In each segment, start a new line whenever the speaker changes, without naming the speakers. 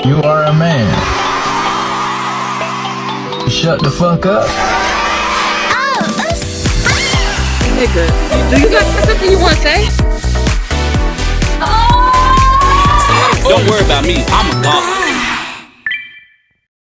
You are a man. Shut the fuck up.
Nigga, do you got something you want to say?
Don't worry about me, I'm a god.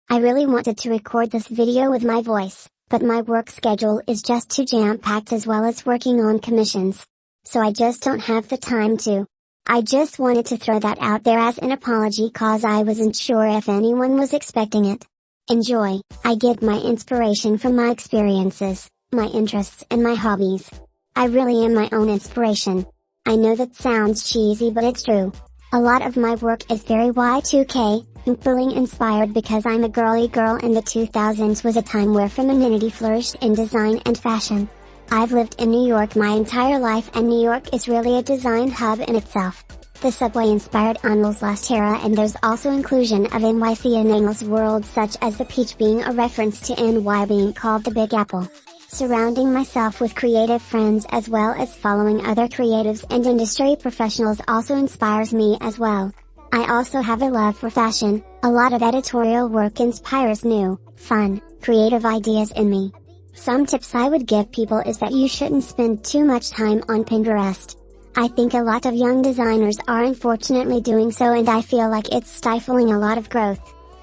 I really wanted to record this video with my voice, but my work schedule is just too jam-packed as well as working on commissions. So I just don't have the time to. I just wanted to throw that out there as an apology cause I wasn't sure if anyone was expecting it. Enjoy. I get my inspiration from my experiences, my interests and my hobbies. I really am my own inspiration. I know that sounds cheesy but it's true. A lot of my work is very Y2K, bullying inspired because I'm a girly girl and the 2000s was a time where femininity flourished in design and fashion. I've lived in New York my entire life and New York is really a design hub in itself. The subway inspired Arnold's last era and there's also inclusion of NYC in Arnold's world such as the peach being a reference to NY being called the Big Apple. Surrounding myself with creative friends as well as following other creatives and industry professionals also inspires me as well. I also have a love for fashion, a lot of editorial work inspires new, fun, creative ideas in me. Some tips I would give people is that you shouldn't spend too much time on Pinterest. I think a lot of young designers are unfortunately doing so and I feel like it's stifling a lot of growth.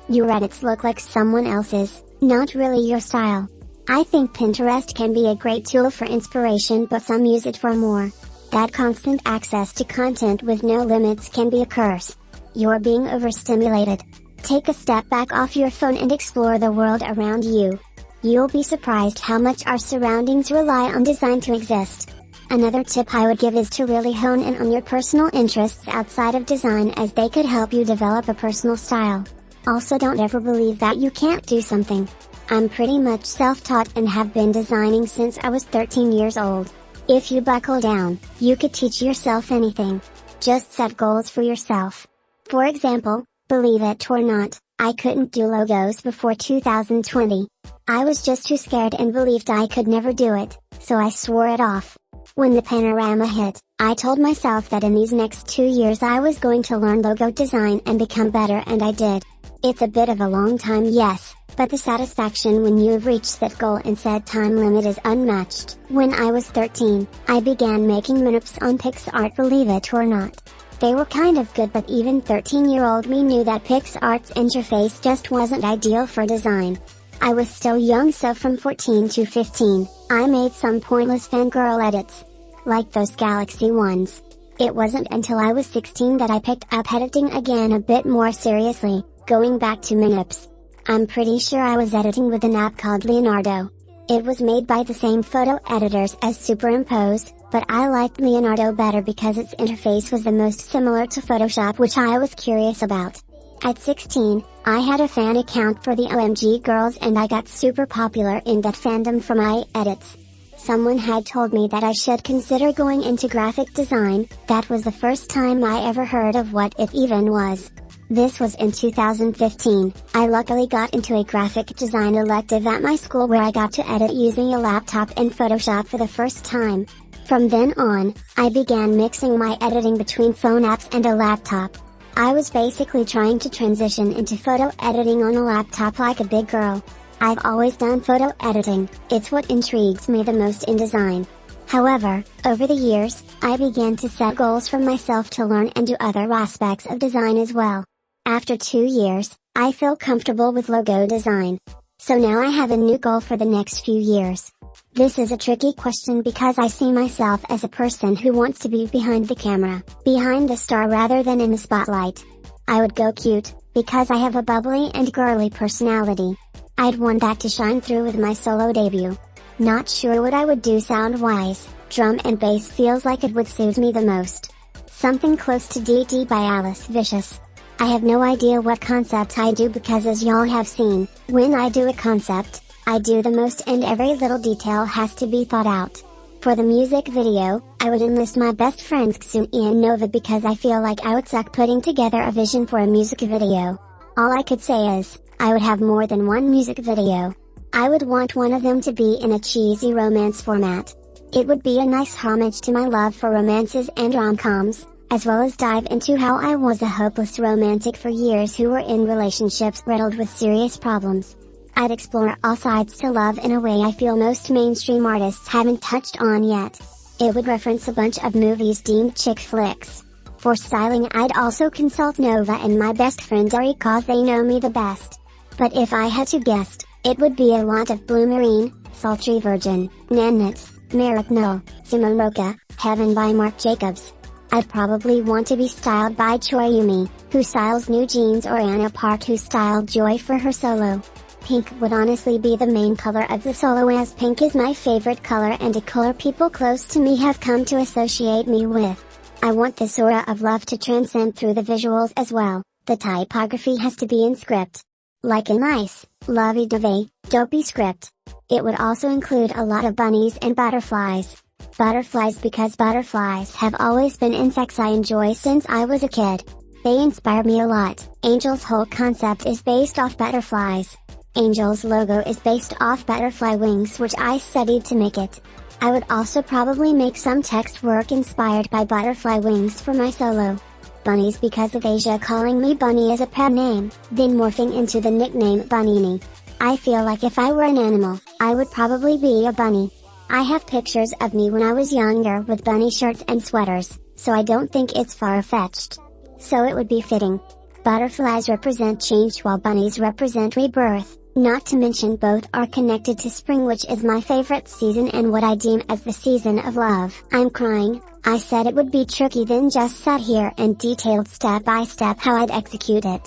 Your edits look like someone else's, not really your style. I think Pinterest can be a great tool for inspiration but some use it for more. That constant access to content with no limits can be a curse. You're being overstimulated. Take a step back off your phone and explore the world around you. You'll be surprised how much our surroundings rely on design to exist. Another tip I would give is to really hone in on your personal interests outside of design as they could help you develop a personal style. Also don't ever believe that you can't do something. I'm pretty much self-taught and have been designing since I was 13 years old. If you buckle down, you could teach yourself anything. Just set goals for yourself. For example, believe it or not, I couldn't do logos before 2020. I was just too scared and believed I could never do it, so I swore it off. When the panorama hit, I told myself that in these next 2 years I was going to learn logo design and become better and I did. It's a bit of a long time, yes, but the satisfaction when you've reached that goal in said time limit is unmatched. When I was 13, I began making min-ups on PixArt, believe it or not. They were kind of good but even 13-year-old me knew that PixArt's interface just wasn't ideal for design. I was still young so from 14 to 15, I made some pointless fangirl edits. Like those Galaxy ones. It wasn't until I was 16 that I picked up editing again a bit more seriously, going back to min-ups. I'm pretty sure I was editing with an app called Leonardo. It was made by the same photo editors as Superimpose, but I liked Leonardo better because its interface was the most similar to Photoshop, which I was curious about. At 16, I had a fan account for the OMG girls and I got super popular in that fandom for my edits. Someone had told me that I should consider going into graphic design. That was the first time I ever heard of what it even was. This was in 2015, I luckily got into a graphic design elective at my school where I got to edit using a laptop in Photoshop for the first time. From then on, I began mixing my editing between phone apps and a laptop. I was basically trying to transition into photo editing on a laptop like a big girl. I've always done photo editing, it's what intrigues me the most in design. However, over the years, I began to set goals for myself to learn and do other aspects of design as well. After 2 years, I feel comfortable with logo design. So now I have a new goal for the next few years. This is a tricky question because I see myself as a person who wants to be behind the camera, behind the star rather than in the spotlight. I would go cute, because I have a bubbly and girly personality. I'd want that to shine through with my solo debut. Not sure what I would do sound-wise, drum and bass feels like it would suit me the most. Something close to DD by Alice Vicious. I have no idea what concept I do because as y'all have seen, when I do a concept, I do the most and every little detail has to be thought out. For the music video, I would enlist my best friends Xu and Nova because I feel like I would suck putting together a vision for a music video. All I could say is, I would have more than one music video. I would want one of them to be in a cheesy romance format. It would be a nice homage to my love for romances and rom-coms, as well as dive into how I was a hopeless romantic for years who were in relationships riddled with serious problems. I'd explore all sides to love in a way I feel most mainstream artists haven't touched on yet. It would reference a bunch of movies deemed chick flicks. For styling I'd also consult Nova and my best friend Ari cause they know me the best. But if I had to guess, it would be a lot of Blue Marine, Sultry Virgin, NINI'S, Merrick Noel, Simone Roca, Heaven by Marc Jacobs. I'd probably want to be styled by Choi Yumi, who styles New Jeans, or Anna Park, who styled Joy for her solo. Pink would honestly be the main color of the solo, as pink is my favorite color and a color people close to me have come to associate me with. I want this aura of love to transcend through the visuals as well. The typography has to be in script. Like a nice, lovey-dovey, dopey script. It would also include a lot of bunnies and butterflies. Butterflies because butterflies have always been insects I enjoy since I was a kid. They inspire me a lot. Angel's whole concept is based off butterflies. Angel's logo is based off butterfly wings, which I studied to make it. I would also probably make some text work inspired by butterfly wings for my solo. Bunnies because of Asia calling me Bunny as a pet name, then morphing into the nickname Bunini. I feel like if I were an animal, I would probably be a bunny. I have pictures of me when I was younger with bunny shirts and sweaters, so I don't think it's far-fetched. So it would be fitting. Butterflies represent change while bunnies represent rebirth, not to mention both are connected to spring, which is my favorite season and what I deem as the season of love. I'm crying. I said it would be tricky, then just sat here and detailed step by step how I'd execute it.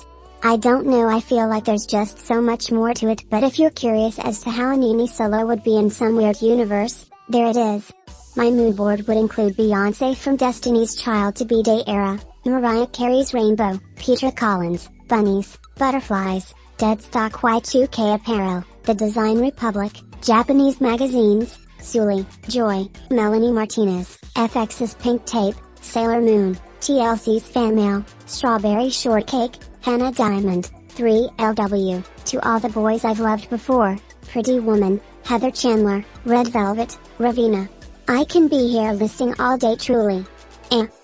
I don't know, I feel like there's just so much more to it, but if you're curious as to how a NINI solo would be in some weird universe, there it is. My mood board would include Beyoncé from Destiny's Child to B-Day era, Mariah Carey's Rainbow, Peter Collins, bunnies, butterflies, Deadstock Y2K apparel, The Design Republic, Japanese magazines, Sully, Joy, Melanie Martinez, FX's Pink Tape, Sailor Moon, TLC's Fan Mail, Strawberry Shortcake, Hannah Diamond, 3LW, To All the Boys I've Loved Before, Pretty Woman, Heather Chandler, Red Velvet, Raveena. I can be here listing all day truly.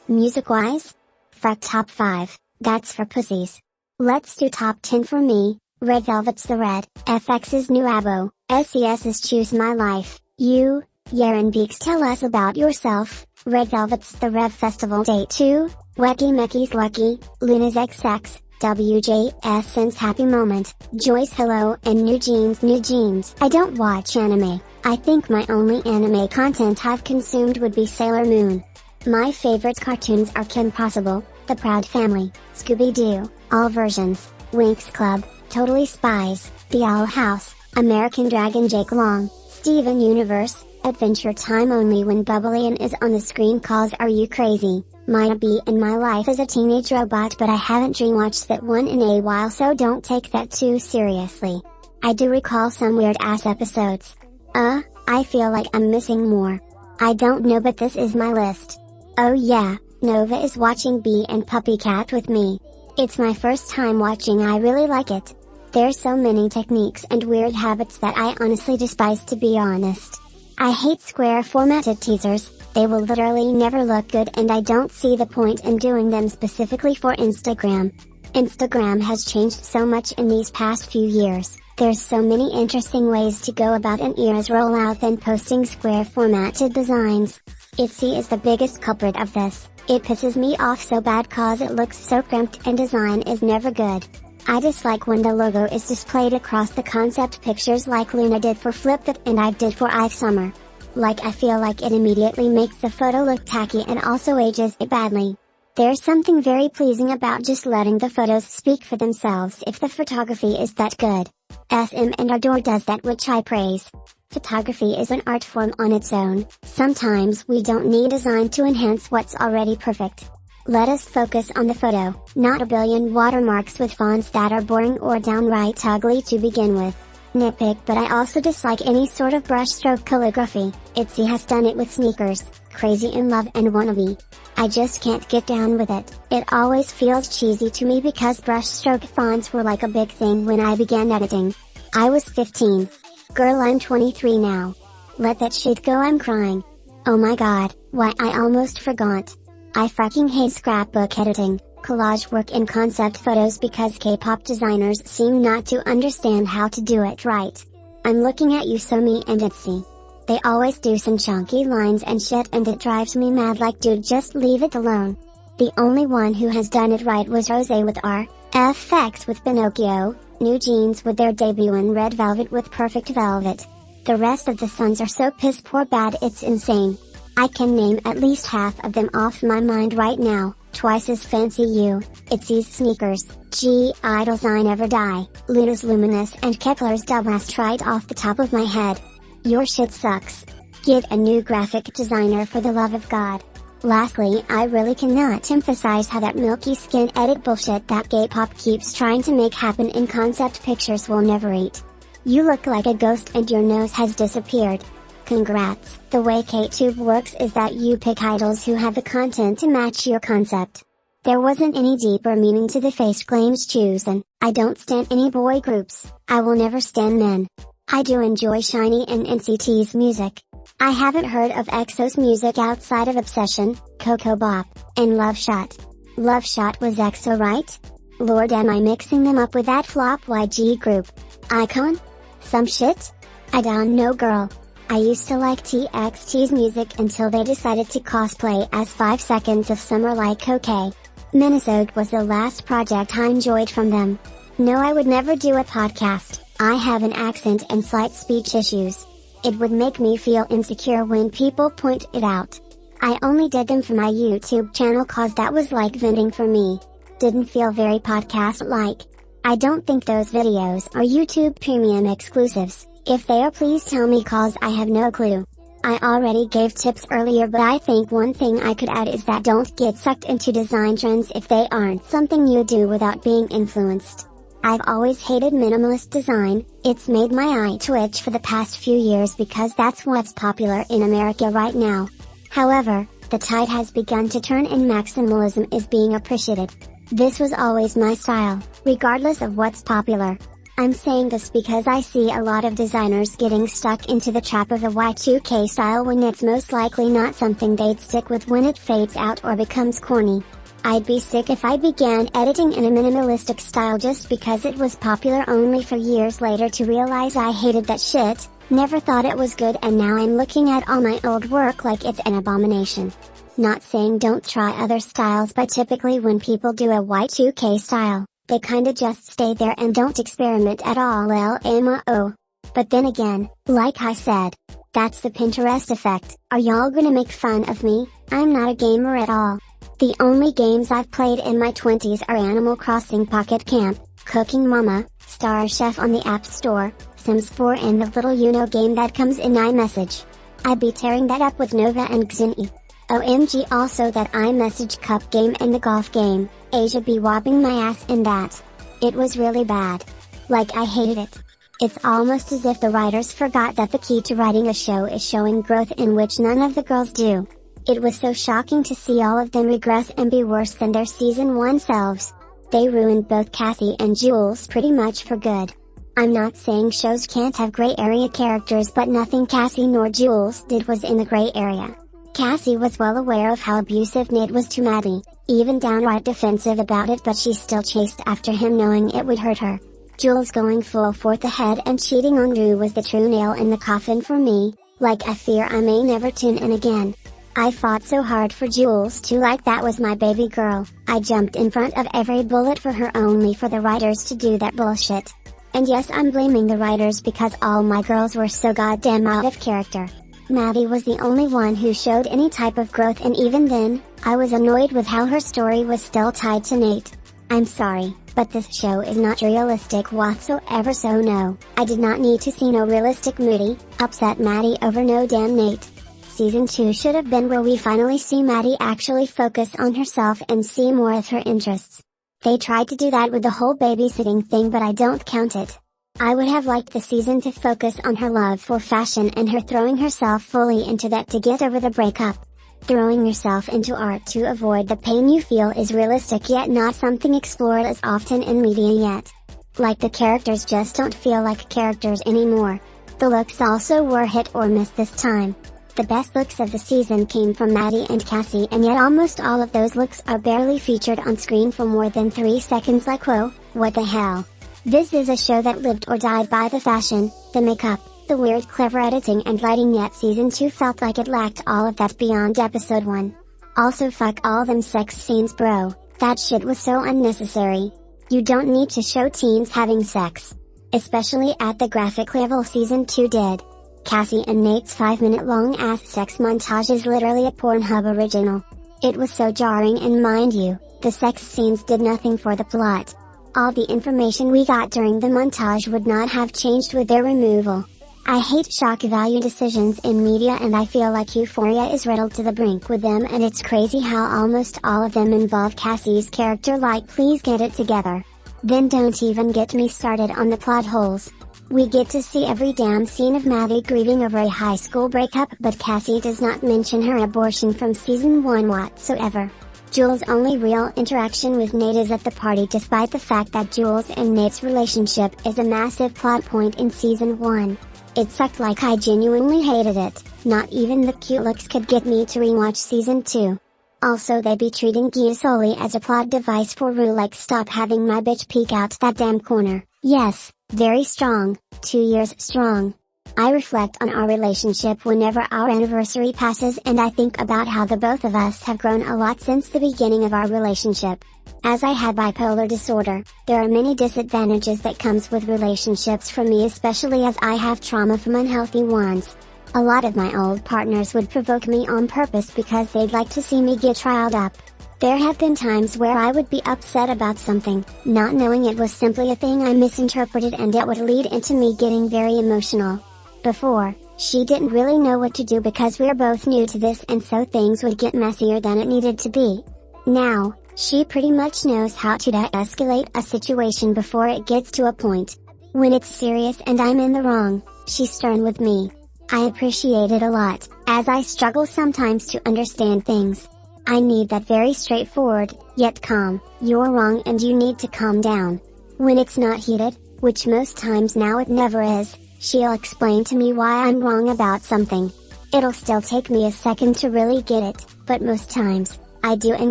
Music-wise? Fuck top 5, that's for pussies. Let's do top 10 for me. Red Velvet's The Red, FX's New Abo, SES's Choose My Life, You, Yaren Beeks Tell Us About Yourself, Red Velvet's The Rev Festival Day 2, Wecky Mecky's Lucky, Luna's XX, WJ Since Happy Moment, Joyce Hello, and New Jeans. I don't watch anime. I think my only anime content I've consumed would be Sailor Moon. My favorite cartoons are Kim Possible, The Proud Family, Scooby-Doo, all versions, Winx Club, Totally Spies, The Owl House, American Dragon Jake Long, Steven Universe, Adventure Time only when Bubbleian is on the screen calls Are You Crazy, Maya B and My Life as a Teenage Robot, but I haven't dreamwatched that one in a while, so don't take that too seriously. I do recall some weird ass episodes. I feel like I'm missing more. I don't know, but this is my list. Oh yeah, Nova is watching Bee and Puppy Cat with me. It's my first time watching, I really like it. There's so many techniques and weird habits that I honestly despise, to be honest. I hate square formatted teasers, they will literally never look good, and I don't see the point in doing them specifically for Instagram. Instagram has changed so much in these past few years. There's so many interesting ways to go about an era's rollout than posting square formatted designs. Etsy is the biggest culprit of this. It pisses me off so bad cause it looks so cramped and design is never good. I dislike when the logo is displayed across the concept pictures like Luna did for Flipit and I did for Eve Summer. Like, I feel like it immediately makes the photo look tacky and also ages it badly. There's something very pleasing about just letting the photos speak for themselves if the photography is that good. SM and Ardor does that, which I praise. Photography is an art form on its own. Sometimes we don't need design to enhance what's already perfect. Let us focus on the photo, not a billion watermarks with fonts that are boring or downright ugly to begin with. Nitpick, but I also dislike any sort of brushstroke calligraphy. Etsy has done it with sneakers, Crazy in Love and Wannabe. I just can't get down with it. It always feels cheesy to me because brushstroke fonts were like a big thing when I began editing. I was 15. Girl, I'm 23 now. Let that shit go, I'm crying. Oh my god, why I almost forgot. I fucking hate scrapbook editing, collage work and concept photos because K-pop designers seem not to understand how to do it right. I'm looking at Yusomi and ITZY. They always do some chunky lines and shit and it drives me mad, like dude, just leave it alone. The only one who has done it right was Rosé with RFX with Pinocchio, New Jeans with their debut and Red Velvet with Perfect Velvet. The rest of the sons are so piss poor bad it's insane. I can name at least half of them off my mind right now. Twice as Fancy You, ITZY's Sneakers, G-Idol's I Never Die, Luna's Luminous and Kepler's Double right off the top of my head. Your shit sucks. Get a new graphic designer for the love of God. Lastly, I really cannot emphasize how that milky skin edit bullshit that K-pop keeps trying to make happen in concept pictures will never eat. You look like a ghost and your nose has disappeared. Congrats. The way K-tube works is that you pick idols who have the content to match your concept. There wasn't any deeper meaning to the face claims chosen. I don't stan any boy groups. I will never stan men. I do enjoy SHINee and NCT's music. I haven't heard of EXO's music outside of Obsession, Coco Bop, and Love Shot. Love Shot was EXO, right? Lord, am I mixing them up with that flop YG group? Icon? Some shit? I don't know, girl. I used to like TXT's music until they decided to cosplay as 5 Seconds of Summer like OK. Minnesota was the last project I enjoyed from them. No, I would never do a podcast. I have an accent and slight speech issues. It would make me feel insecure when people point it out. I only did them for my YouTube channel cause that was like venting for me. Didn't feel very podcast-like. I don't think those videos are YouTube Premium exclusives. If they are, please tell me cause I have no clue. I already gave tips earlier, but I think one thing I could add is that don't get sucked into design trends if they aren't something you do without being influenced. I've always hated minimalist design. It's made my eye twitch for the past few years because that's what's popular in America right now. However, the tide has begun to turn and maximalism is being appreciated. This was always my style, regardless of what's popular. I'm saying this because I see a lot of designers getting stuck into the trap of the Y2K style when it's most likely not something they'd stick with when it fades out or becomes corny. I'd be sick if I began editing in a minimalistic style just because it was popular only for years later to realize I hated that shit, never thought it was good, and now I'm looking at all my old work like it's an abomination. Not saying don't try other styles, but typically when people do a Y2K style, they kinda just stay there and don't experiment at all, LMAO. But then again, like I said, that's the Pinterest effect. Are y'all gonna make fun of me? I'm not a gamer at all. The only games I've played in my 20s are Animal Crossing Pocket Camp, Cooking Mama, Star Chef on the App Store, Sims 4 and the little Uno game that comes in iMessage. I'd be tearing that up with Nova and Xini. OMG, also that iMessage cup game and the golf game, Asia be whopping my ass in that. It was really bad. Like, I hated it. It's almost as if the writers forgot that the key to writing a show is showing growth, in which none of the girls do. It was so shocking to see all of them regress and be worse than their season 1 selves. They ruined both Cassie and Jules pretty much for good. I'm not saying shows can't have gray area characters, but nothing Cassie nor Jules did was in the gray area. Cassie was well aware of how abusive Nate was to Maddie, even downright defensive about it, but she still chased after him knowing it would hurt her. Jules going full force ahead and cheating on Drew was the true nail in the coffin for me. Like, I fear I may never tune in again. I fought so hard for Jules too, like that was my baby girl. I jumped in front of every bullet for her only for the writers to do that bullshit. And yes, I'm blaming the writers because all my girls were so goddamn out of character. Maddie was the only one who showed any type of growth, and even then, I was annoyed with how her story was still tied to Nate. I'm sorry, but this show is not realistic whatsoever, so no, I did not need to see no realistic moody, upset Maddie over no damn Nate. Season 2 should have been where we finally see Maddie actually focus on herself and see more of her interests. They tried to do that with the whole babysitting thing, but I don't count it. I would have liked the season to focus on her love for fashion and her throwing herself fully into that to get over the breakup. Throwing yourself into art to avoid the pain you feel is realistic, yet not something explored as often in media yet. Like, the characters just don't feel like characters anymore. The looks also were hit or miss this time. The best looks of the season came from Maddie and Cassie, and yet almost all of those looks are barely featured on screen for more than 3 seconds. Like, whoa, what the hell? This is a show that lived or died by the fashion, the makeup, the weird clever editing and lighting, yet season 2 felt like it lacked all of that beyond episode 1. Also, fuck all them sex scenes, bro. That shit was so unnecessary. You don't need to show teens having sex. Especially at the graphic level season 2 did. Cassie and Nate's 5-minute long ass sex montage is literally a Pornhub original. It was so jarring, and mind you, the sex scenes did nothing for the plot. All the information we got during the montage would not have changed with their removal. I hate shock value decisions in media, and I feel like Euphoria is riddled to the brink with them, and it's crazy how almost all of them involve Cassie's character. Like, please get it together. Then don't even get me started on the plot holes. We get to see every damn scene of Maddie grieving over a high school breakup, but Cassie does not mention her abortion from season 1 whatsoever. Jules' only real interaction with Nate is at the party, despite the fact that Jules and Nate's relationship is a massive plot point in season 1. It sucked. Like, I genuinely hated it. Not even the cute looks could get me to rewatch season 2. Also, they be treating Gia solely as a plot device for Rue. Like, stop having my bitch peek out that damn corner. Yes, very strong, 2 years strong. I reflect on our relationship whenever our anniversary passes, and I think about how the both of us have grown a lot since the beginning of our relationship. As I had bipolar disorder, there are many disadvantages that comes with relationships for me, especially as I have trauma from unhealthy ones. A lot of my old partners would provoke me on purpose because they'd like to see me get riled up. There have been times where I would be upset about something, not knowing it was simply a thing I misinterpreted, and it would lead into me getting very emotional. Before, she didn't really know what to do because we're both new to this, and so things would get messier than it needed to be. Now, she pretty much knows how to de-escalate a situation before it gets to a point. When it's serious and I'm in the wrong, she's stern with me. I appreciate it a lot, as I struggle sometimes to understand things. I need that very straightforward, yet calm, "You're wrong and you need to calm down." When it's not heated, which most times now it never is, she'll explain to me why I'm wrong about something. It'll still take me a second to really get it, but most times, I do and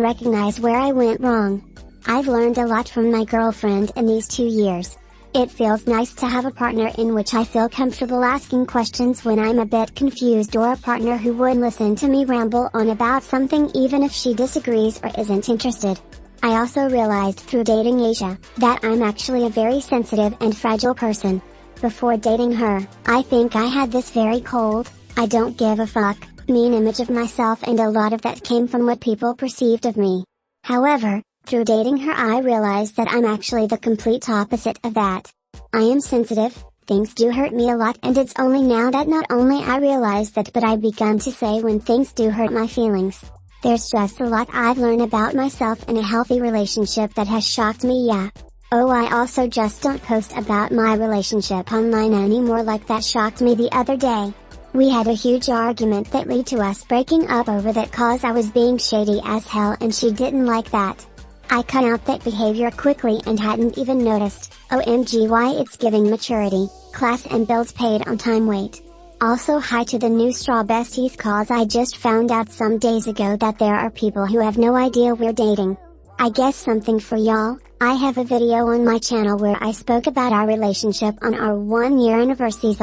recognize where I went wrong. I've learned a lot from my girlfriend in these 2 years. It feels nice to have a partner in which I feel comfortable asking questions when I'm a bit confused, or a partner who would listen to me ramble on about something even if she disagrees or isn't interested. I also realized through dating Asia, that I'm actually a very sensitive and fragile person. Before dating her, I think I had this very cold, I don't give a fuck, mean image of myself, and a lot of that came from what people perceived of me. However, through dating her I realized that I'm actually the complete opposite of that. I am sensitive, things do hurt me a lot, and it's only now that not only I realize that, but I've begun to say when things do hurt my feelings. There's just a lot I've learned about myself in a healthy relationship that has shocked me, yeah. Oh, I also just don't post about my relationship online anymore. Like, that shocked me the other day. We had a huge argument that led to us breaking up over that cause I was being shady as hell and she didn't like that. I cut out that behavior quickly and hadn't even noticed. OMG, why, it's giving maturity, class and bills paid on time. Wait. Also, hi to the new strawbesties, cause I just found out some days ago that there are people who have no idea we're dating. I guess something for y'all. I have a video on my channel where I spoke about our relationship on our 1-year anniversary.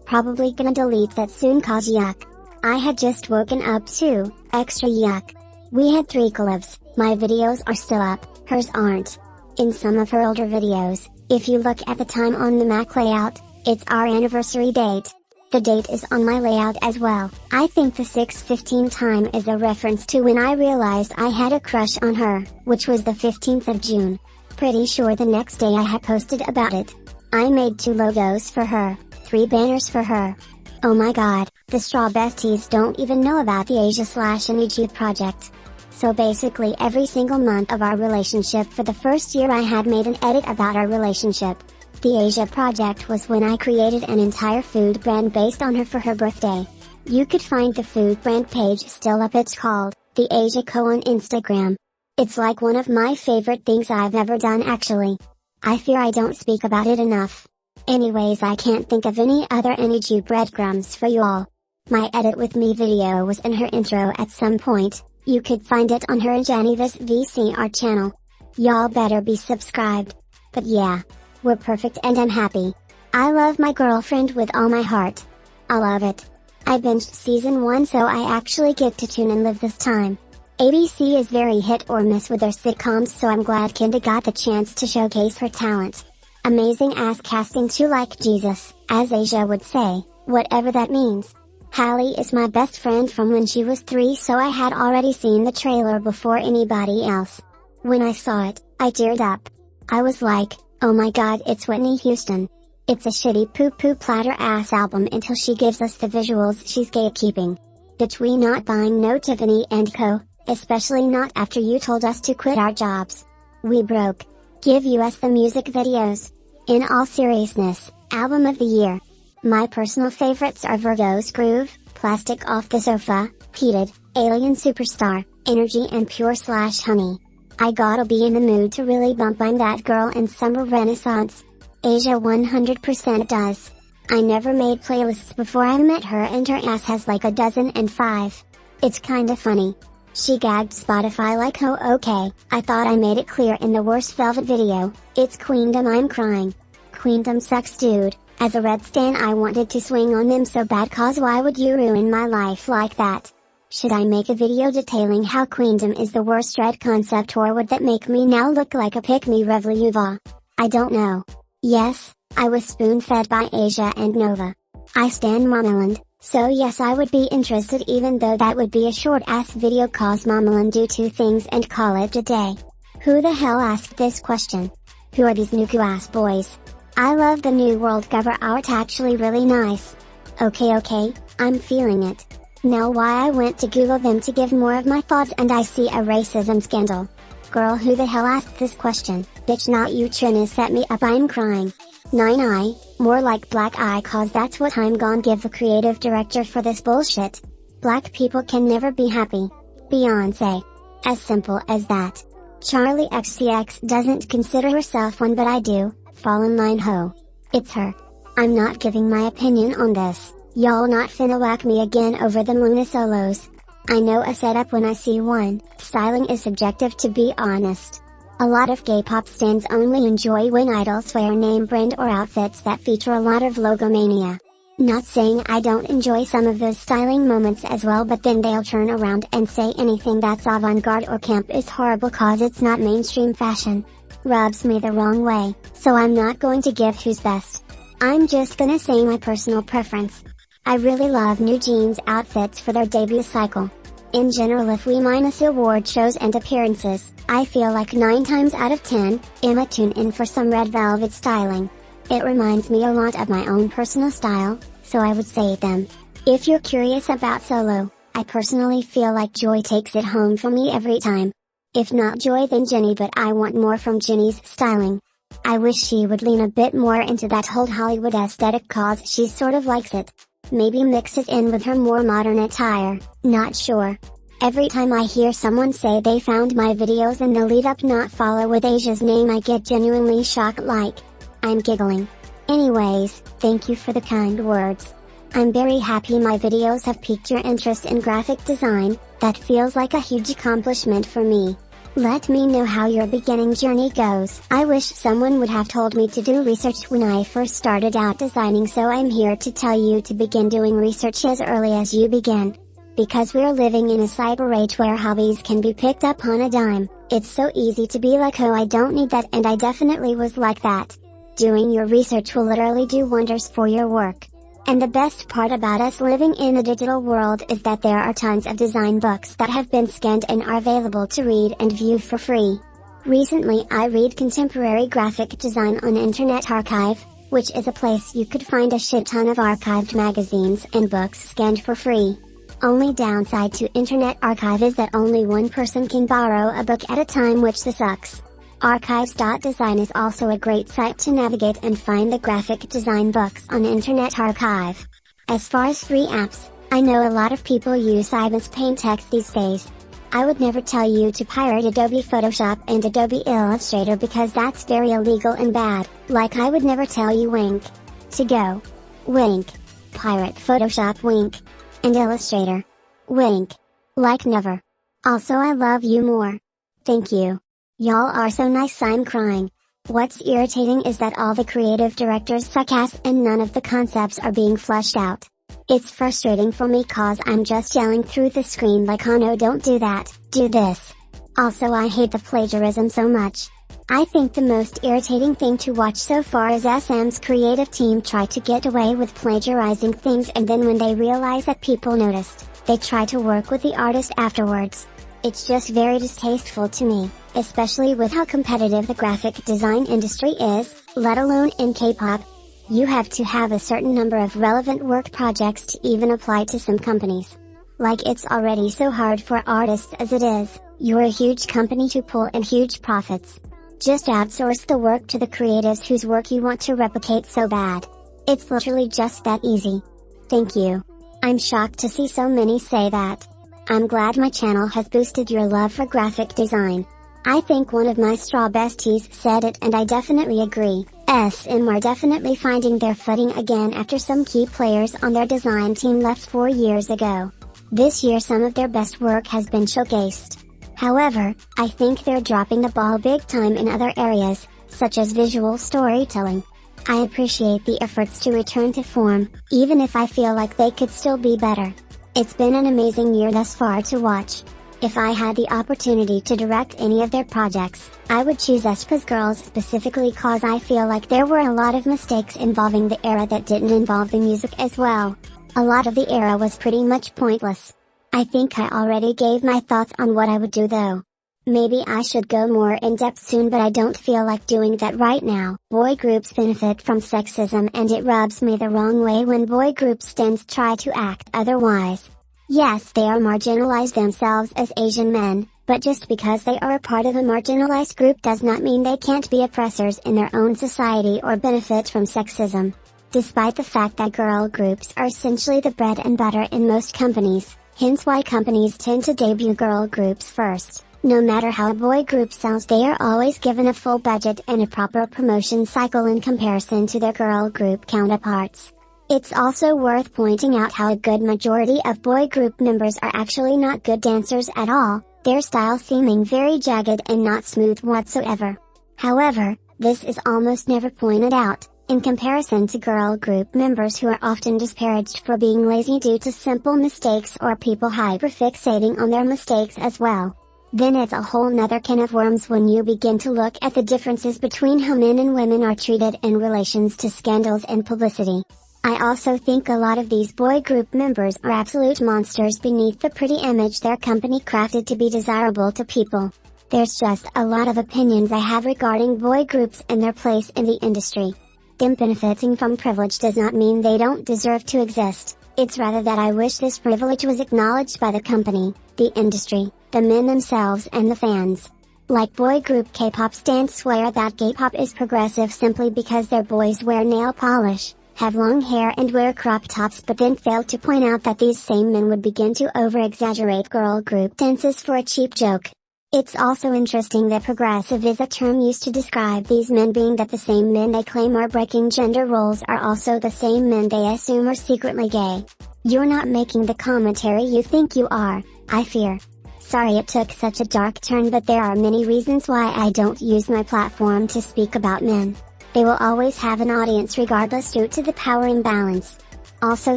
Probably gonna delete that soon cause yuck. I had just woken up too, extra yuck. We had 3 collabs, my videos are still up, hers aren't. In some of her older videos, if you look at the time on the Mac layout, it's our anniversary date. The date is on my layout as well. I think the 6:15 time is a reference to when I realized I had a crush on her, which was the 15th of June. Pretty sure the next day I had posted about it. I made 2 logos for her, 3 banners for her. Oh my god, the strawbesties don't even know about the Asia/NINI'S project. So basically every single month of our relationship for the first year I had made an edit about our relationship. The Asia project was when I created an entire food brand based on her for her birthday. You could find the food brand page still up. It's called The Asia Co on Instagram. It's like one of my favorite things I've ever done actually. I fear I don't speak about it enough. Anyways, I can't think of any other NINI'S breadcrumbs for you all. My Edit With Me video was in her intro at some point. You could find it on her and NINI'S VCR channel. Y'all better be subscribed. But yeah, we're perfect and I'm happy. I love my girlfriend with all my heart. I love it. I binged season 1 so I actually get to tune and live this time. ABC is very hit or miss with their sitcoms, so I'm glad Kinda got the chance to showcase her talent. Amazing ass casting too, like Jesus, as Asia would say, whatever that means. Hallie is my best friend from when she was 3, so I had already seen the trailer before anybody else. When I saw it, I teared up. I was like, oh my god, it's Whitney Houston. It's a shitty poo-poo platter ass album until she gives us the visuals she's gatekeeping. Bitch, we not buying no Tiffany & Co., especially not after you told us to quit our jobs. We broke. Give us the music videos. In all seriousness, album of the year. My personal favorites are Virgo's Groove, Plastic Off the Sofa, Heated, Alien Superstar, Energy and Pure/Honey. I gotta be in the mood to really bump I'm That Girl and Summer Renaissance. Asia 100% does. I never made playlists before I met her and her ass has like 105. It's kinda funny. She gagged Spotify like, oh okay, I thought I made it clear in the Worst Velvet video, it's Queendom, I'm crying. Queendom sucks, dude. As a Red stan I wanted to swing on them so bad, cause why would you ruin my life like that? Should I make a video detailing how Queendom is the worst Red concept, or would that make me now look like a pick-me Revlyuva? I don't know. Yes, I was spoon-fed by Asia and Nova. I stan Momoland, so yes I would be interested, even though that would be a short-ass video cause Momoland do 2 things and call it a day. Who the hell asked this question? Who are these nuku-ass boys? I love the New World cover art, actually really nice. Okay, I'm feeling it. Now why I went to Google them to give more of my thoughts and I see a racism scandal. Girl, who the hell asked this question? Bitch, not you. Trini set me up, I'm crying. 9i, more like black eye, cause that's what I'm gon' give the creative director for this bullshit. Black people can never be happy. Beyonce. As simple as that. Charlie XCX doesn't consider herself one, but I do. Fall in line, ho. It's her. I'm not giving my opinion on this. Y'all not finna whack me again over the Luna solos. I know a setup when I see one. Styling is subjective, to be honest. A lot of gay pop stans only enjoy when idols wear name brand or outfits that feature a lot of logomania. Not saying I don't enjoy some of those styling moments as well, but then they'll turn around and say anything that's avant-garde or camp is horrible cause it's not mainstream fashion. Rubs me the wrong way, so I'm not going to give who's best. I'm just gonna say my personal preference. I really love New Jeans outfits for their debut cycle. In general, if we minus award shows and appearances, I feel like 9 times out of 10, Emma tune in for some Red Velvet styling. It reminds me a lot of my own personal style, so I would say them. If you're curious about Solo, I personally feel like Joy takes it home for me every time. If not Joy, then Jenny, but I want more from Jenny's styling. I wish she would lean a bit more into that whole Hollywood aesthetic cause she sort of likes it. Maybe mix it in with her more modern attire, not sure. Every time I hear someone say they found my videos in the lead up not follow with Asia's name, I get genuinely shocked, like, I'm giggling. Anyways, thank you for the kind words. I'm very happy my videos have piqued your interest in graphic design. That feels like a huge accomplishment for me. Let me know how your beginning journey goes. I wish someone would have told me to do research when I first started out designing, so I'm here to tell you to begin doing research as early as you begin. Because we're living in a cyber age where hobbies can be picked up on a dime, it's so easy to be like, oh I don't need that, and I definitely was like that. Doing your research will literally do wonders for your work. And the best part about us living in a digital world is that there are tons of design books that have been scanned and are available to read and view for free. Recently I read Contemporary Graphic Design on Internet Archive, which is a place you could find a shit ton of archived magazines and books scanned for free. Only downside to Internet Archive is that only one person can borrow a book at a time, which sucks. Archives.design is also a great site to navigate and find the graphic design books on Internet Archive. As far as free apps, I know a lot of people use Ibis Paintex these days. I would never tell you to pirate Adobe Photoshop and Adobe Illustrator because that's very illegal and bad, like I would never tell you Wink to go. Wink. Pirate Photoshop. Wink. And illustrator. Wink. Like never. Also I love you more. Thank you. Y'all are so nice I'm crying. What's irritating is that all the creative directors suck ass and none of the concepts are being fleshed out. It's frustrating for me cause I'm just yelling through the screen like oh no don't do that, do this. Also I hate the plagiarism so much. I think the most irritating thing to watch so far is SM's creative team try to get away with plagiarizing things and then when they realize that people noticed, they try to work with the artist afterwards. It's just very distasteful to me, especially with how competitive the graphic design industry is, let alone in K-pop. You have to have a certain number of relevant work projects to even apply to some companies. Like it's already so hard for artists as it is, you're a huge company to pull in huge profits. Just outsource the work to the creatives whose work you want to replicate so bad. It's literally just that easy. Thank you. I'm shocked to see so many say that. I'm glad my channel has boosted your love for graphic design. I think one of my straw besties said it and I definitely agree. SM are definitely finding their footing again after some key players on their design team left 4 years ago. This year some of their best work has been showcased. However, I think they're dropping the ball big time in other areas, such as visual storytelling. I appreciate the efforts to return to form, even if I feel like they could still be better. It's been an amazing year thus far to watch. If I had the opportunity to direct any of their projects, I would choose Aespa's Girls specifically cause I feel like there were a lot of mistakes involving the era that didn't involve the music as well. A lot of the era was pretty much pointless. I think I already gave my thoughts on what I would do though. Maybe I should go more in depth soon but I don't feel like doing that right now. Boy groups benefit from sexism and it rubs me the wrong way when boy group stands try to act otherwise. Yes, they are marginalized themselves as Asian men, but just because they are a part of a marginalized group does not mean they can't be oppressors in their own society or benefit from sexism. Despite the fact that girl groups are essentially the bread and butter in most companies, hence why companies tend to debut girl groups first. No matter how a boy group sells, they are always given a full budget and a proper promotion cycle in comparison to their girl group counterparts. It's also worth pointing out how a good majority of boy group members are actually not good dancers at all, their style seeming very jagged and not smooth whatsoever. However, this is almost never pointed out, in comparison to girl group members who are often disparaged for being lazy due to simple mistakes or people hyperfixating on their mistakes as well. Then it's a whole nother can of worms when you begin to look at the differences between how men and women are treated in relations to scandals and publicity. I also think a lot of these boy group members are absolute monsters beneath the pretty image their company crafted to be desirable to people. There's just a lot of opinions I have regarding boy groups and their place in the industry. Them benefiting from privilege does not mean they don't deserve to exist, it's rather that I wish this privilege was acknowledged by the company, the industry, the men themselves and the fans. Like boy group K-pop stans swear that K-pop is progressive simply because their boys wear nail polish, have long hair and wear crop tops but then fail to point out that these same men would begin to over-exaggerate girl group dances for a cheap joke. It's also interesting that progressive is a term used to describe these men, being that the same men they claim are breaking gender roles are also the same men they assume are secretly gay. You're not making the commentary you think you are, I fear. Sorry it took such a dark turn, but there are many reasons why I don't use my platform to speak about men. They will always have an audience regardless due to the power imbalance. Also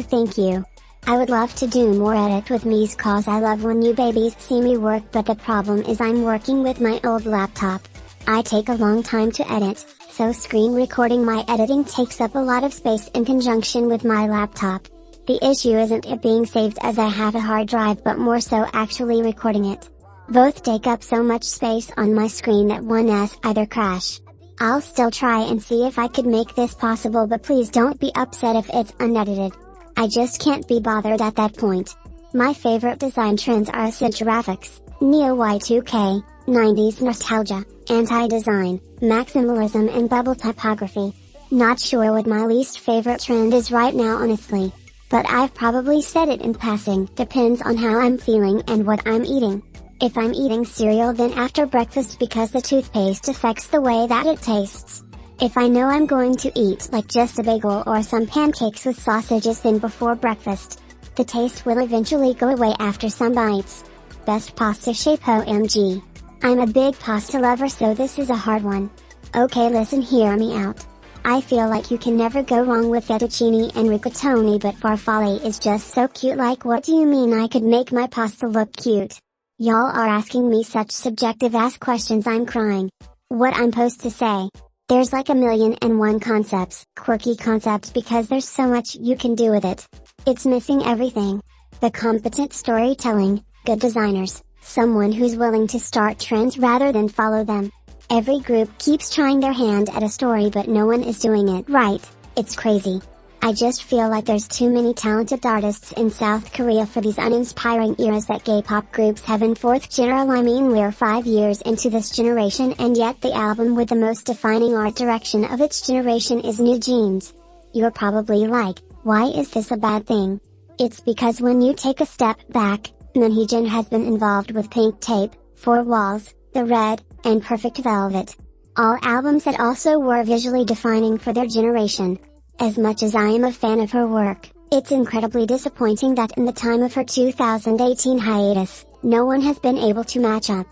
thank you. I would love to do more edit with me's cause I love when you babies see me work, but the problem is I'm working with my old laptop. I take a long time to edit, so screen recording my editing takes up a lot of space in conjunction with my laptop. The issue isn't it being saved as I have a hard drive but more so actually recording it. Both take up so much space on my screen that one's either crash. I'll still try and see if I could make this possible, but please don't be upset if it's unedited. I just can't be bothered at that point. My favorite design trends are acid graphics, neo Y2K, 90s nostalgia, anti-design, maximalism and bubble typography. Not sure what my least favorite trend is right now honestly. But I've probably said it in passing, depends on how I'm feeling and what I'm eating. If I'm eating cereal then after breakfast because the toothpaste affects the way that it tastes. If I know I'm going to eat like just a bagel or some pancakes with sausages then before breakfast. The taste will eventually go away after some bites. Best pasta shape OMG. I'm a big pasta lover, so this is a hard one. Okay, listen, hear me out. I feel like you can never go wrong with fettuccine and rigatoni, but farfalle is just so cute. Like, what do you mean I could make my pasta look cute? Y'all are asking me such subjective ass questions, I'm crying. What I'm supposed to say? There's like 1,000,001 concepts, quirky concepts, because there's so much you can do with it. It's missing everything. The competent storytelling, good designers, someone who's willing to start trends rather than follow them. Every group keeps trying their hand at a story, but no one is doing it right. It's crazy. I just feel like there's too many talented artists in South Korea for these uninspiring eras that K-pop groups have in fourth general. I mean, we're 5 years into this generation, and yet the album with the most defining art direction of its generation is New Jeans. You're probably like, why is this a bad thing? It's because when you take a step back, Nationality has been involved with Pink Tape, Four Walls, The Red, and Perfect Velvet. All albums that also were visually defining for their generation. As much as I am a fan of her work, it's incredibly disappointing that in the time of her 2018 hiatus, no one has been able to match up.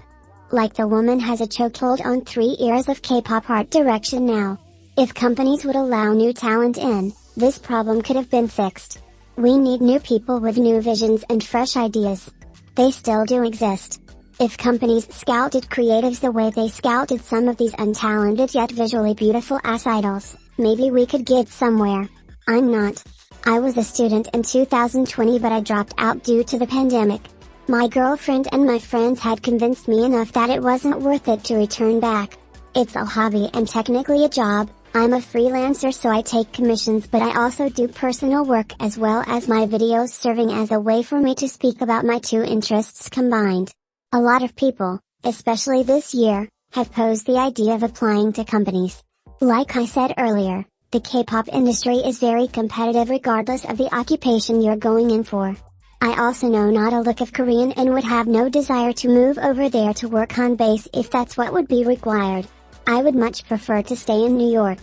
Like, the woman has a chokehold on 3 eras of K-pop art direction now. If companies would allow new talent in, this problem could have been fixed. We need new people with new visions and fresh ideas. They still do exist. If companies scouted creatives the way they scouted some of these untalented yet visually beautiful ass idols, maybe we could get somewhere. I'm not. I was a student in 2020, but I dropped out due to the pandemic. My girlfriend and my friends had convinced me enough that it wasn't worth it to return back. It's a hobby and technically a job. I'm a freelancer, so I take commissions, but I also do personal work as well as my videos, serving as a way for me to speak about my two interests combined. A lot of people, especially this year, have posed the idea of applying to companies. Like I said earlier, the K-pop industry is very competitive regardless of the occupation you're going in for. I also know not a lick of Korean and would have no desire to move over there to work on base if that's what would be required. I would much prefer to stay in New York.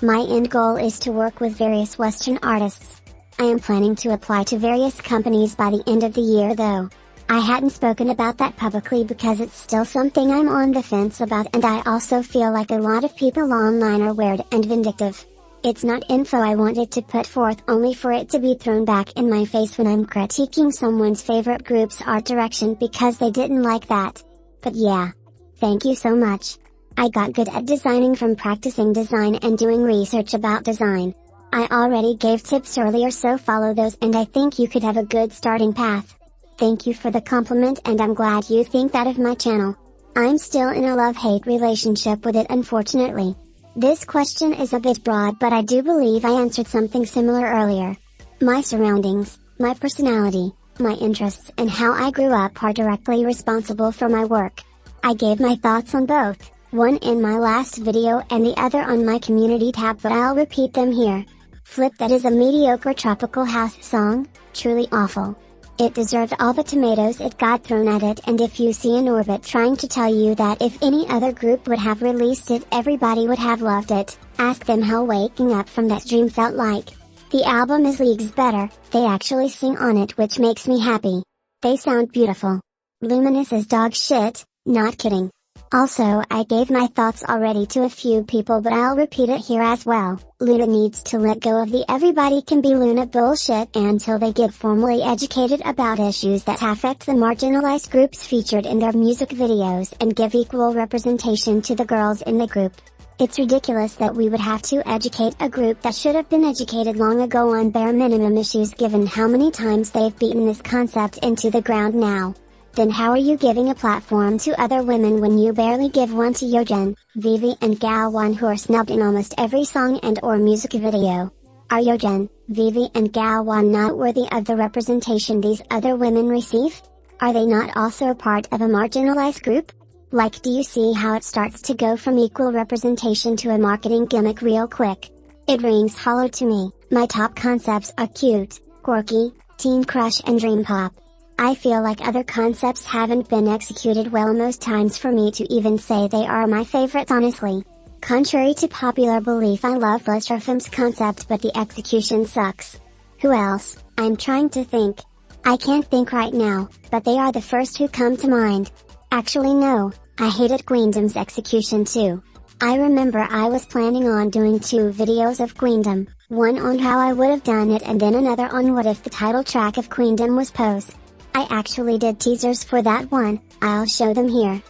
My end goal is to work with various Western artists. I am planning to apply to various companies by the end of the year, though. I hadn't spoken about that publicly because it's still something I'm on the fence about, and I also feel like a lot of people online are weird and vindictive. It's not info I wanted to put forth only for it to be thrown back in my face when I'm critiquing someone's favorite group's art direction because they didn't like that. But yeah. Thank you so much. I got good at designing from practicing design and doing research about design. I already gave tips earlier, so follow those and I think you could have a good starting path. Thank you for the compliment, and I'm glad you think that of my channel. I'm still in a love-hate relationship with it, unfortunately. This question is a bit broad, but I do believe I answered something similar earlier. My surroundings, my personality, my interests, and how I grew up are directly responsible for my work. I gave my thoughts on both, one in my last video and the other on my community tab, but I'll repeat them here. Flip That is a mediocre tropical house song, truly awful. It deserved all the tomatoes it got thrown at it, and if you see an orbit trying to tell you that if any other group would have released it everybody would have loved it, ask them how waking up from that dream felt like. The album is leagues better, they actually sing on it, which makes me happy. They sound beautiful. Luminous is dog shit, not kidding. Also, I gave my thoughts already to a few people, but I'll repeat it here as well. Luna needs to let go of the everybody can be Luna bullshit until they get formally educated about issues that affect the marginalized groups featured in their music videos and give equal representation to the girls in the group. It's ridiculous that we would have to educate a group that should have been educated long ago on bare minimum issues, given how many times they've beaten this concept into the ground now. Then how are you giving a platform to other women when you barely give one to Yeojin, Vivi and Galwan, who are snubbed in almost every song and or music video? Are Yeojin, Vivi and Galwan not worthy of the representation these other women receive? Are they not also a part of a marginalized group? Like, do you see how it starts to go from equal representation to a marketing gimmick real quick? It rings hollow to me. My top concepts are cute, quirky, teen crush and dream pop. I feel like other concepts haven't been executed well most times for me to even say they are my favorites, honestly. Contrary to popular belief, I love Lestrafem's concept, but the execution sucks. Who else? I'm trying to think. I can't think right now, but they are the first who come to mind. Actually no, I hated Queendom's execution too. I remember I was planning on doing 2 videos of Queendom, one on how I would have done it and then another on what if the title track of Queendom was Pose. I actually did teasers for that one, I'll show them here.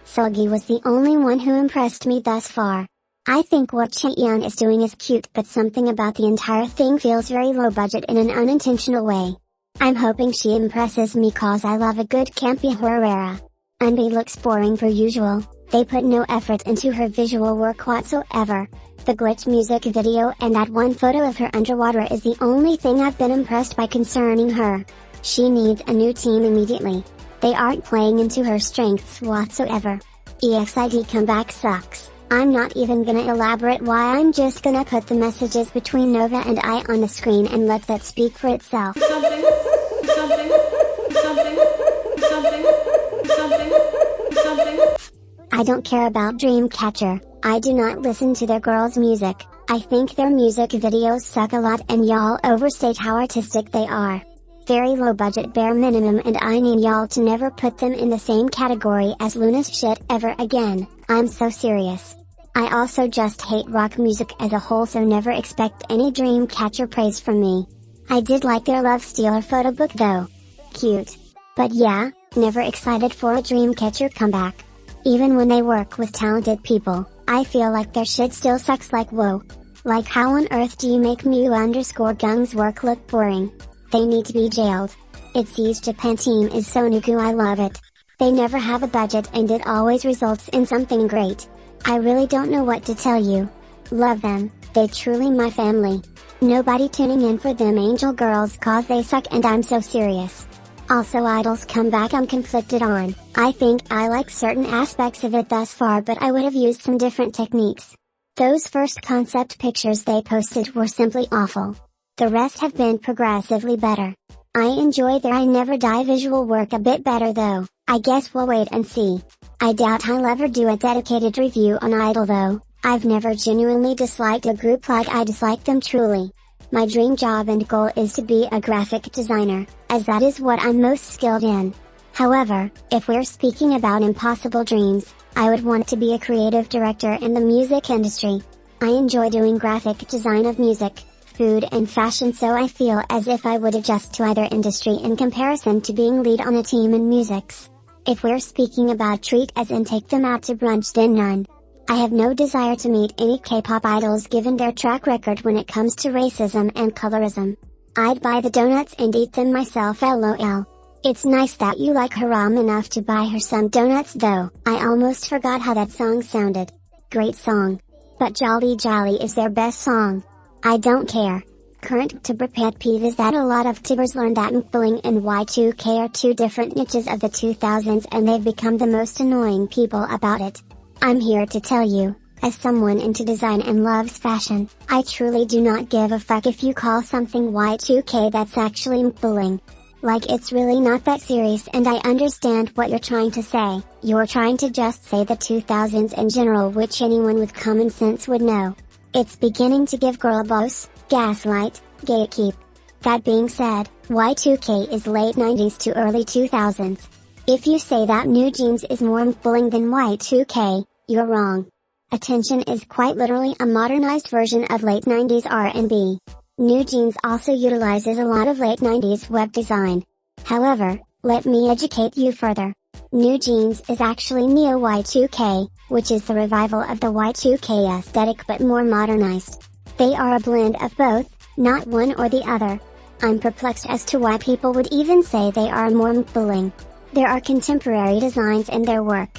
Seulgi was the only one who impressed me thus far. I think what Chaeyoung is doing is cute, but something about the entire thing feels very low budget in an unintentional way. I'm hoping she impresses me cause I love a good campy horror era. Unbe looks boring per usual, they put no effort into her visual work whatsoever. The glitch music video and that one photo of her underwater is the only thing I've been impressed by concerning her. She needs a new team immediately. They aren't playing into her strengths whatsoever. EXID comeback sucks. I'm not even gonna elaborate why, I'm just gonna put the messages between Nova and I on the screen and let that speak for itself. I don't care about Dreamcatcher, I do not listen to their girls' music. I think their music videos suck a lot and y'all overstate how artistic they are. Very low budget, bare minimum, and I need y'all to never put them in the same category as Luna's shit ever again, I'm so serious. I also just hate rock music as a whole, so never expect any Dreamcatcher praise from me. I did like their Love Stealer photo book though. Cute. But yeah, never excited for a Dreamcatcher comeback. Even when they work with talented people, I feel like their shit still sucks, like whoa. Like how on earth do you make mwuah_gung's work look boring? They need to be jailed. ITZY's Japan team is so nuku, I love it. They never have a budget and it always results in something great. I really don't know what to tell you. Love them, they truly my family. Nobody tuning in for them Angel Girls cause they suck, and I'm so serious. Also Idol's comeback I'm conflicted on. I think I like certain aspects of it thus far, but I would have used some different techniques. Those first concept pictures they posted were simply awful. The rest have been progressively better. I enjoy their I Never Die visual work a bit better though. I guess we'll wait and see. I doubt I'll ever do a dedicated review on Idol though. I've never genuinely disliked a group like I dislike them truly. My dream job and goal is to be a graphic designer, as that is what I'm most skilled in. However, if we're speaking about impossible dreams, I would want to be a creative director in the music industry. I enjoy doing graphic design of music, food and fashion, so I feel as if I would adjust to either industry in comparison to being lead on a team in musics. If we're speaking about treat as in take them out to brunch, then none. I have no desire to meet any K-pop idols given their track record when it comes to racism and colorism. I'd buy the donuts and eat them myself, lol. It's nice that you like Haram enough to buy her some donuts though. I almost forgot how that song sounded. Great song. But Jolly Jolly is their best song. I don't care. Current Tibber pet peeve is that a lot of Tibbers learned that MPulling and Y2K are two different niches of the 2000s and they've become the most annoying people about it. I'm here to tell you, as someone into design and loves fashion, I truly do not give a fuck if you call something Y2K that's actually MPulling. Like, it's really not that serious, and I understand what you're trying to say. You're trying to just say the 2000s in general, which anyone with common sense would know. It's beginning to give girl boss, gaslight, gatekeep. That being said, Y2K is late 90s to early 2000s. If you say that New Jeans is more MPulling than Y2K, you're wrong. Attention is quite literally a modernized version of late 90s R&B. New Jeans also utilizes a lot of late 90s web design. However, let me educate you further. New Jeans is actually neo Y2K, which is the revival of the Y2K aesthetic but more modernized. They are a blend of both, not one or the other. I'm perplexed as to why people would even say they are more MPulling. There are contemporary designs in their work.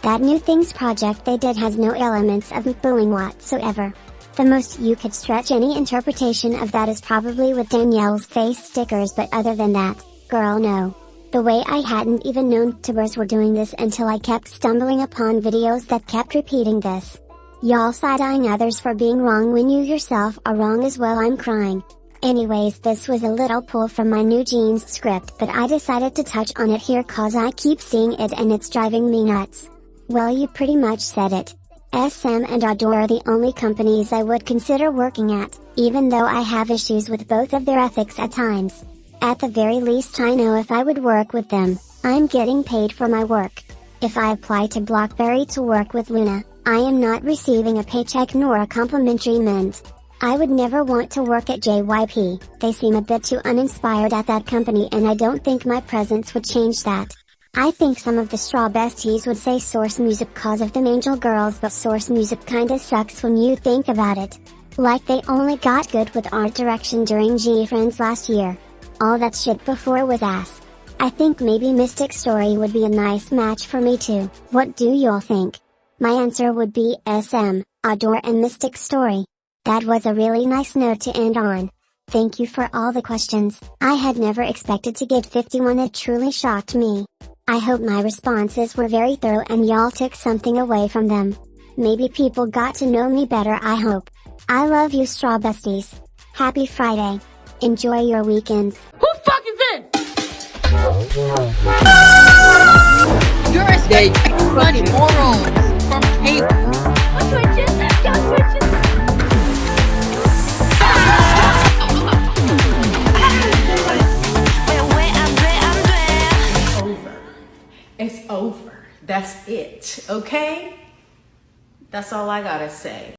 That New Things project they did has no elements of MPulling whatsoever. The most you could stretch any interpretation of that is probably with Danielle's face stickers, but other than that, girl no. The way I hadn't even known Tibbers were doing this until I kept stumbling upon videos that kept repeating this. Y'all side-eyeing others for being wrong when you yourself are wrong as well, I'm crying. Anyways, this was a little pull from my New Jeans script, but I decided to touch on it here cause I keep seeing it and it's driving me nuts. Well, you pretty much said it. SM and Adore are the only companies I would consider working at, even though I have issues with both of their ethics at times. At the very least, I know if I would work with them, I'm getting paid for my work. If I apply to BlackBerry to work with Luna, I am not receiving a paycheck nor a complimentary mint. I would never want to work at JYP, they seem a bit too uninspired at that company, and I don't think my presence would change that. I think some of the strawbesties would say Source Music cause of them Angel Girls, but Source Music kinda sucks when you think about it. Like they only got good with art direction during G-Friends last year. All that shit before was ass. I think maybe Mystic Story would be a nice match for me too. What do y'all think? My answer would be SM, Adore and Mystic Story. That was a really nice note to end on. Thank you for all the questions. I had never expected to get 51. It truly shocked me. I hope my responses were very thorough and y'all took something away from them. Maybe people got to know me better, I hope. I love you, strawbesties. Happy Friday. Enjoy your weekends.
Who fuck is it?
You're expecting funny morals from cable.
It's over. That's it, okay? That's all I gotta say.